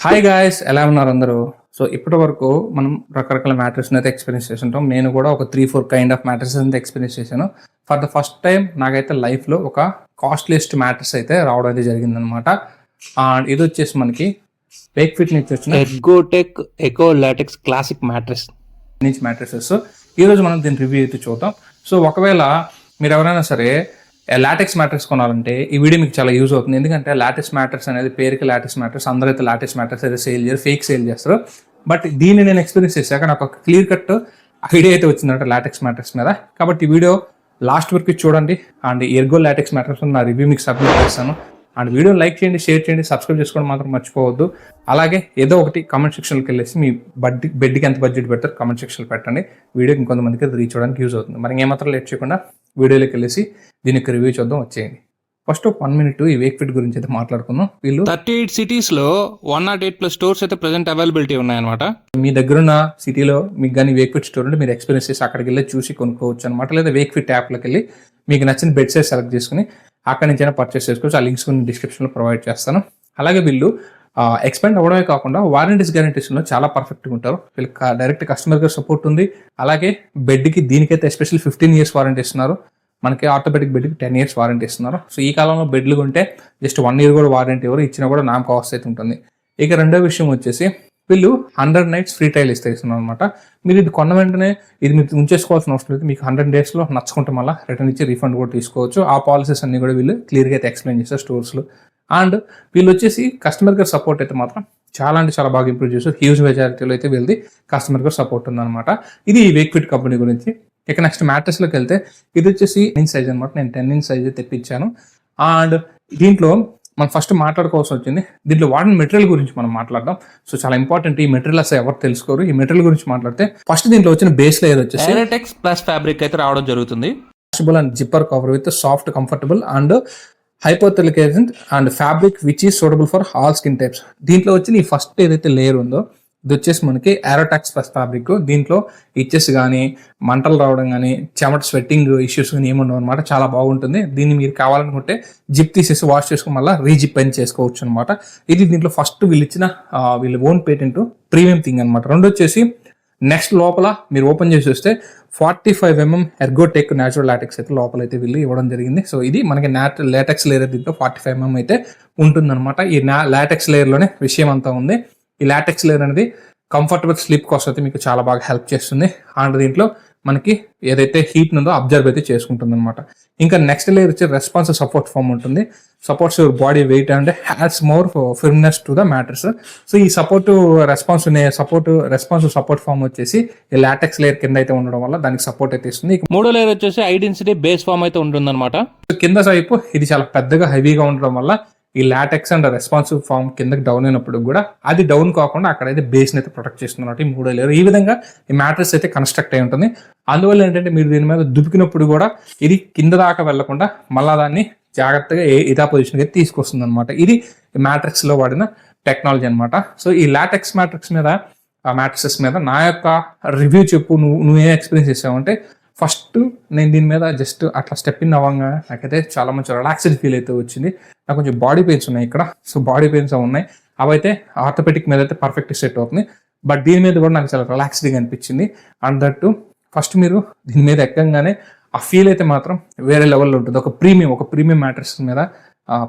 Hi guys, ఎలా ఉన్నారు అందరూ? సో ఇప్పటి వరకు మనం రకరకాల మ్యాట్రెస్ అయితే ఎక్స్పీరియన్స్ చేస్తుంటాం. నేను కూడా ఒక 3-4 కైండ్ ఆఫ్ మ్యాట్రెస్ అయితే ఎక్స్పీరియన్స్ చేశాను. ఫర్ ద ఫస్ట్ టైం నాకైతే లైఫ్లో ఒక కాస్ట్లీయెస్ట్ మ్యాట్రెస్ అయితే రావడం అయితే జరిగిందనమాట. అండ్ ఇది వచ్చేసి మనకి వేక్ఫిట్ నుంచి వచ్చిన Ergotech eco latex classic mattress నుంచి మ్యాట్రెసెస్. ఈరోజు మనం దీని రివ్యూ అయితే చూద్దాం. సో ఒకవేళ మీరు ఎవరైనా సరే లాటెక్స్ మ్యాట్రెస్ కొనాలంటే ఈ వీడియో మీకు చాలా యూజ్ అవుతుంది. ఎందుకంటే లాటెక్స్ మ్యాట్రెస్ అనేది పేరుకి లాటెక్స్ మ్యాట్రెస్, అందరూ అయితే లాటెక్స్ మ్యాట్రెస్ అయితే సేల్ చేయరు, ఫేక్ సేల్ చేస్తారు. బట్ దీన్ని నేను ఎక్స్పీరియన్స్ చేశాక నాకు ఒక క్లియర్ కట్ ఐడియా అయితే వచ్చిందంటే లాటెక్స్ మ్యాట్రెస్ మీద. కాబట్టి ఈ వీడియో లాస్ట్ వరకు చూడండి. అండ్ ఎర్గో లాటెక్స్ మ్యాట్రెస్ నా రివ్యూ మీకు సబ్మిట్ చేస్తాను. అండ్ వీడియో లైక్ చేయండి, షేర్ చేయండి, సబ్స్క్రైబ్ చేసుకోవడం మాత్రం మర్చిపోవద్దు. అలాగే ఏదో ఒకటి కామెంట్ సెక్షన్కి వెళ్ళేసి మీ బెడ్కి ఎంత బడ్జెట్ పెడతారు కామెంట్ సెక్షన్లో పెట్టండి. వీడియో ఇంకొంతమందికి రీచ్ అవ్వడానికి యూజ్ అవుతుంది. మరి ఏమాత్రం లేట్ చేయకుండా వీడియోలోకి వెళ్ళేసి దీనికి రివ్యూ చూద్దాం, వచ్చేయండి. ఫస్ట్ 1 minute ఈ వేక్ఫిట్ గురించి అయితే మాట్లాడుకుందాం. వీళ్ళు 38 సిటీస్ లో 108+ స్టోర్స్ అయితే ప్రెసెంట్ అవైలబిలిటీ ఉన్నాయన్నమాట. మీ దగ్గర ఉన్న సిటీలో మీకు కానీ వేక్ఫిట్ స్టోర్ ఉంటే మీరు ఎక్స్పీరియన్స్ చేసి అక్కడికి వెళ్ళి చూసి కొనుక్కోవచ్చు అనమాట. లేదా వేక్ఫిట్ యాప్లోకి వెళ్ళి మీకు నచ్చిన బెడ్ సైజ్ సెలెక్ట్ చేసుకుని అక్కడి నుంచి అయినా పర్చేస్ చేసుకోవచ్చు. ఆ లింక్స్ కొన్ని డిస్క్రిప్షన్లో ప్రొవైడ్ చేస్తాను. అలాగే వీళ్ళు ఎక్స్పెండ్ అవ్వడమే కాకుండా వారంటీస్ గ్యారంటీస్లో చాలా పర్ఫెక్ట్గా ఉంటారు. వీళ్ళకి డైరెక్ట్ కస్టమర్ కేర్ సపోర్ట్ ఉంది. అలాగే బెడ్కి దీనికైతే ఎస్పెషల్ 15 years వారంటీ ఇస్తున్నారు. మనకి ఆర్థోపెడిక్ బెడ్కి 10 years వారంటీ ఇస్తున్నారు. సో ఈ కాలంలో బెడ్లు కొంటే జస్ట్ 1 year కూడా వారంటీ ఎవరు ఇచ్చినా కూడా నామ్ కాస్ట్ అయితే ఉంటుంది. ఇక రెండో విషయం వచ్చేసి వీళ్ళు 100 nights ఫ్రీ ట్రయల్ ఇస్తున్నారు అనమాట. మీరు ఇది కొన్న వెంటనే ఇది మీకు ఉంచేసుకోవాల్సిన అవసరం లేదు. మీకు 100 daysలో నచ్చుకుంటే మళ్ళీ రిటర్న్ ఇచ్చి రీఫండ్ కూడా తీసుకోవచ్చు. ఆ పాలసీస్ అన్ని కూడా వీళ్ళు క్లియర్గా అయితే ఎక్స్ప్లెయిన్ చేస్తారు స్టోర్స్లో. అండ్ వీళ్ళు వచ్చేసి కస్టమర్ కేర్ సపోర్ట్ అయితే మాత్రం చాలా అంటే చాలా బాగా ఇంప్రూవ్ చేస్తారు. హ్యూజ్ మెజారిటీలో అయితే వీళ్ళది కస్టమర్ కేర్ సపోర్ట్ ఉందన్నమాట. ఇది వేక్ఫిట్ కంపెనీ గురించి. ఇక నెక్స్ట్ మ్యాట్రెస్లోకి వెళ్తే ఇది వచ్చేసి 10 inch సైజ్ అనమాట. నేను 10 inch సైజ్ తెప్పించాను. అండ్ దీంట్లో మనం ఫస్ట్ మాట్లాడుకోవాల్సి వచ్చింది, దీంట్లో వాడిన మెటీరియల్ గురించి మనం మాట్లాడదాం. సో చాలా ఇంపార్టెంట్. ఈ మెటీరియల్ అసలు ఎవరు తెలుసుకోరు. ఈ మెటీరియల్ గురించి మాట్లాడితే ఫస్ట్ దీంట్లో వచ్చిన బేస్ లేయర్ వచ్చేసి ఎయిర్టెక్స్ ప్లస్ ఫ్యాబ్రిక్ అయితే రావడం జరుగుతుంది. Washable and zipper cover with soft, comfortable and hypothecation and fabric which is suitable for all skin types. దీంట్లో వచ్చిన ఈ ఫస్ట్ ఏదైతే లేయర్ ఉందో ఇది వచ్చేసి మనకి ఏరోటాక్స్ ప్లస్ ఫ్యాబ్రిక్. దీంట్లో ఇచ్చెస్ కానీ మంటలు రావడం కానీ చెమట స్వెట్టింగ్ ఇష్యూస్ కానీ ఏముండవు అనమాట. చాలా బాగుంటుంది. దీన్ని మీరు కావాలనుకుంటే జిప్ తీసేసి వాష్ చేసుకుని మళ్ళీ రీజిప్ అని చేసుకోవచ్చు అనమాట. ఇది దీంట్లో ఫస్ట్ వీళ్ళు ఇచ్చిన వీళ్ళ ఓన్ పేటెంట్ ప్రీమియం థింగ్ అనమాట. రెండు వచ్చేసి నెక్స్ట్ లోపల మీరు ఓపెన్ చేసి వస్తే 45 mm ఎర్గోటెక్ న్యాచురల్ లాటెక్స్ అయితే లోపల అయితే వీళ్ళు ఇవ్వడం జరిగింది. సో ఇది మనకి లాటెక్స్ లేయర్ దీంట్లో 45 mm అయితే ఉంటుందన్నమాట. ఈ లాటెక్స్ లేయర్లోనే విషయం అంతా ఉంది. ఈ లాటెక్స్ లేయర్ అనేది కంఫర్టబుల్ స్లీప్ కోసం అయితే మీకు చాలా బాగా హెల్ప్ చేస్తుంది. అండ్ దీంట్లో మనకి ఏదైతే హీట్ ఉందో అబ్జర్వ్ అయితే చేసుకుంటుంది అనమాట. ఇంకా నెక్స్ట్ లేయర్ వచ్చి రెస్పాన్స్ సపోర్ట్ ఫామ్ ఉంటుంది. Supports your body weight and adds more firmness to the mattress. So ఈ సపోర్ట్ ఫామ్ వచ్చేసి ఈ లాటెక్స్ లేయర్ కింద అయితే ఉండడం వల్ల దానికి సపోర్ట్ అయితే ఇస్తుంది. మూడో లేయర్ వచ్చేసి హై డెన్సిటీ బేస్ ఫామ్ అయితే ఉంటుంది అనమాట. కింద వైపు ఇది చాలా పెద్దగా హెవీగా ఉండడం వల్ల ఈ లాటెక్స్ అండ్ రెస్పాన్సివ్ ఫామ్ కిందకి డౌన్ అయినప్పుడు కూడా అది డౌన్ కాకుండా అక్కడైతే బేస్ అయితే ప్రొటెక్ట్ చేస్తున్నట్టు ఈ మూడో లేయర్. ఈ విధంగా ఈ మ్యాట్రెస్ అయితే కన్స్ట్రక్ట్ అయి ఉంటుంది. అందువల్ల ఏంటంటే మీరు దీని మీద దుబ్బికినప్పుడు కూడా ఇది కింద దాకా వెళ్లకుండా మళ్ళా దాన్ని జాగ్రత్తగా ఇదా పొజిషన్కి అయితే తీసుకొస్తుంది అనమాట. ఇది మ్యాట్రిక్స్ లో వాడిన టెక్నాలజీ అనమాట. సో ఈ లాటెక్స్ మ్యాట్రిక్సెస్ మీద నా యొక్క రివ్యూ చెప్పు. నువ్వేం ఎక్స్పీరియన్స్ చేసావంటే ఫస్ట్ నేను దీని మీద జస్ట్ అట్లా స్టెప్ ఇన్ అవ్వగా నాకైతే చాలా మంచి రిలాక్స్డ్ ఫీల్ అయితే వచ్చింది. నాకు కొంచెం బాడీ పెయిన్స్ ఉన్నాయి ఇక్కడ. సో బాడీ పెయిన్స్ ఉన్నాయి, అవైతే ఆర్థోపెడిక్ మీద అయితే పర్ఫెక్ట్ సెట్ అవుతుంది. బట్ దీని మీద కూడా నాకు చాలా రిలాక్స్డ్గా అనిపించింది. అండ్ దట్టు ఫస్ట్ మీరు దీని మీద ఎక్కగానే ఆ ఫీల్ అయితే మాత్రం వేరే లెవెల్లో ఉంటుంది. ఒక ప్రీమియం మ్యాట్రెస్ మీద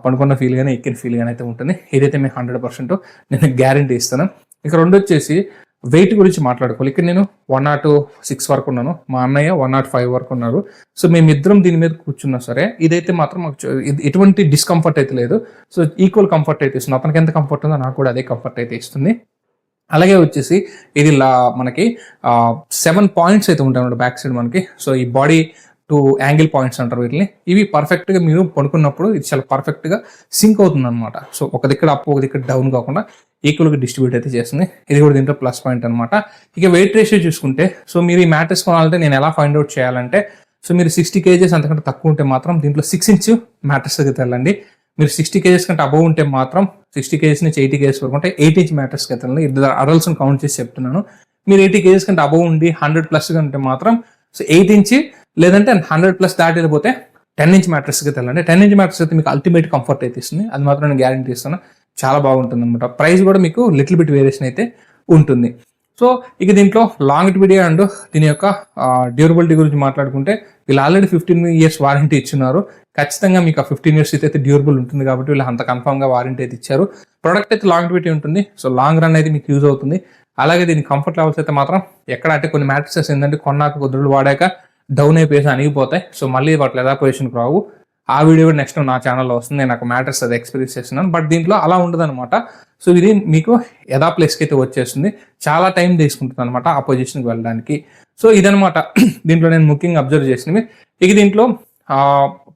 పడుకున్న ఫీల్ కానీ ఎక్కిన ఫీల్ కానీ అయితే ఉంటుంది. ఇదైతే మేము 100% నేను గ్యారంటీ ఇస్తాను. ఇక రెండు వచ్చేసి వెయిట్ గురించి మాట్లాడుకోవాలి. ఇక్కడ నేను 106 వరకు ఉన్నాను, మా అన్నయ్య 105 వరకు ఉన్నారు. సో మేమిద్దరం దీని మీద కూర్చున్నా సరే ఇదైతే మాత్రం మాకు ఎటువంటి డిస్కంఫర్ట్ అయితే లేదు. సో ఈక్వల్ కంఫర్ట్ అయితే ఇస్తుంది. అతనికి ఎంత కంఫర్ట్ ఉందో నాకు కూడా అదే కంఫర్ట్ అయితే ఇస్తుంది. అలాగే వచ్చేసి ఇది మనకి 7 points అయితే ఉంటాయి బ్యాక్ సైడ్ మనకి. సో ఈ బాడీ 2 యాంగిల్ పాయింట్స్ అంటారు వీటిని. ఇవి పర్ఫెక్ట్గా మీరు పడుకున్నప్పుడు ఇది చాలా పర్ఫెక్ట్గా సింక్ అవుతుంది అనమాట. సో ఒక దగ్గర అప్ ఒక దగ్గర డౌన్ కాకుండా ఈక్వల్గా డిస్ట్రిబ్యూట్ అయితే చేస్తుంది. ఇది కూడా దీంట్లో ప్లస్ పాయింట్ అనమాట. ఇక వెయిట్ రేషియో చూసుకుంటే సో మీరు ఈ మ్యాట్రెస్ కొనాలంటే నేను ఎలా ఫైండ్ అవుట్ చేయాలంటే సో మీరు 60 kgs అంతకంటే తక్కువ ఉంటే మాత్రం దీంట్లో 6 inch మ్యాట్రెస్ దగ్గరికి వెళ్ళండి. మీరు 60 kgs కంటే అబవ్ ఉంటే మాత్రం 60 kgs నుంచి 80 kgs వరకు ఉంటే 8 inch మ్యాట్రెస్కి వెళ్ళండి. ఇద్దరు అడల్ట్స్ని కౌంట్ చేసి చెప్తున్నాను. మీరు 80 kgs కంటే అబవ్ ఉండి 100+ ఉంటే మాత్రం సో 8 inch లేదంటే 100+ దాటి వెళ్ళిపోతే 10 inch మ్యాట్రెస్కి వెళ్ళండి. 10 inch మ్యాట్రెస్ అయితే మీకు అల్టిమేట్ కంఫర్ట్ అయితే ఇస్తుంది. అది మాత్రం నేను గ్యారంటీ ఇస్తాను. చాలా బాగుంటుంది అనమాట. ప్రైస్ కూడా మీకు లిటిల్ బిట్ వేరియేషన్ అయితే ఉంటుంది. సో ఇక దీంట్లో లాంగిటివిటీ అండ్ దీని యొక్క డ్యూరబిలిటీ గురించి మాట్లాడుకుంటే వీళ్ళు ఆల్రెడీ 15 years వారంటీ ఇచ్చినారు. ఖచ్చితంగా మీకు ఆ 15 years అయితే డ్యూరబుల్ ఉంటుంది కాబట్టి వీళ్ళు అంత కన్ఫర్మ్గా వారంటీ అయితే ఇచ్చారు. ప్రోడక్ట్ అయితే లాంగిటివిటీ ఉంటుంది. సో లాంగ్ రన్ అయితే మీకు యూజ్ అవుతుంది. అలాగే దీని కంఫర్ట్ లెవెల్స్ అయితే మాత్రం ఎక్కడ అంటే కొన్ని మ్యాట్రిసెస్ ఏంటంటే కొన్నాక కొద్ది రోజులు వాడాక డౌన్ అయిపోయేసి అణిగిపోతాయి. సో మళ్ళీ వాటి ఎలా పొజిషన్కి రావు. ఆ వీడియో కూడా నెక్స్ట్ నా ఛానల్లో వస్తుంది. నేను నాకు మ్యాట్రెస్ అది ఎక్స్పీరియన్స్ చేస్తున్నాను. బట్ దీంట్లో అలా ఉండదు అనమాట. సో ఇది మీకు యథా ప్లేస్కి అయితే వచ్చేస్తుంది. చాలా టైం తీసుకుంటుంది అనమాట ఆ పొజిషన్కి వెళ్ళడానికి. సో ఇదనమాట దీంట్లో నేను ముఖ్యంగా అబ్జర్వ్ చేసినవి. ఇక దీంట్లో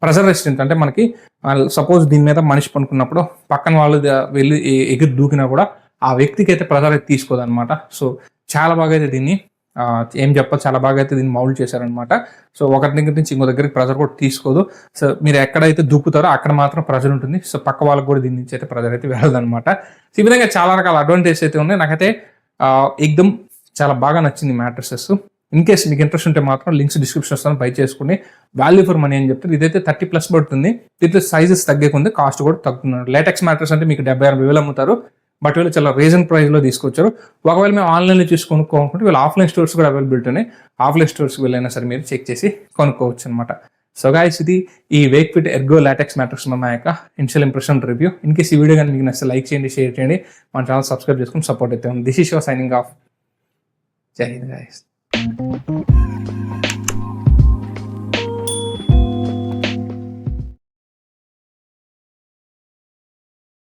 ప్రెజర్ రెసిస్టెంట్ అంటే మనకి సపోజ్ దీని మీద మనిషి పనుకున్నప్పుడు పక్కన వాళ్ళు వెళ్ళి ఎగిరి దూకినా కూడా ఆ వ్యక్తికి అయితే ప్రెజర్ అయితే తీసుకోదన్నమాట. సో చాలా బాగా అయితే దీన్ని ఏం చెప్పాలి, చాలా బాగా అయితే దీన్ని మౌల్డ్ చేశారనమాట. సో ఒకరి దగ్గర నుంచి ఇంకో దగ్గరికి ప్రెజర్ కూడా తీసుకోదు. సో మీరు ఎక్కడైతే దూకుతారో అక్కడ మాత్రం ప్రెజర్ ఉంటుంది. సో పక్క వాళ్ళకి కూడా దీని నుంచి అయితే ప్రెజర్ అయితే వెళ్ళదనమాట. సో ఈ విధంగా చాలా రకాల అడ్వాంటేజెస్ అయితే ఉన్నాయి. నాకైతే ఎక్దమ్ చాలా బాగా నచ్చింది మ్యాట్రసెస్. ఇన్ కేస్ మీకు ఇంట్రెస్ట్ ఉంటే మాత్రం లింక్స్ డిస్క్రిప్షన్ వస్తాను, బై చేసుకుని వాల్యూ ఫర్ మనీ అని చెప్తారు. ఇదైతే 30+ పడుతుంది. దీంట్లో సైజెస్ తగ్గేకుంది, కాస్ట్ కూడా తగ్గుతున్నారు. లేటెక్స్ మ్యాట్రస్ అంటే మీకు 70,000 అమ్ముతారు. బట్ వీళ్ళు చాలా రీజన్ ప్రైస్లో తీసుకొచ్చారు. ఒకవేళ మేము ఆన్లైన్లో చూసి కొనుక్కోనుకుంటే వీళ్ళు ఆఫ్లైన్ స్టోర్స్ కూడా అవైలబిలిటీ ఉన్నాయి. ఆఫ్లైన్ స్టోర్స్కి వెళ్ళైనా సరే మీరు చెక్ చేసి కొనుక్కోవచ్చు అనమాట. సో గైస్, ఇది ఈ వేక్ఫిట్ ఎర్గో లాటెక్స్ మ్యాట్రస్ మా యొక్క initial impression review. In case ఈ వీడియో కానీ మీకు నచ్చితే లైక్ చేయండి, షేర్ చేయండి, మన ఛానల్ సబ్స్క్రైబ్ చేసుకుని సపోర్ట్ అయితే ఉంది. This is your signing off. జై హింద్ గైస్.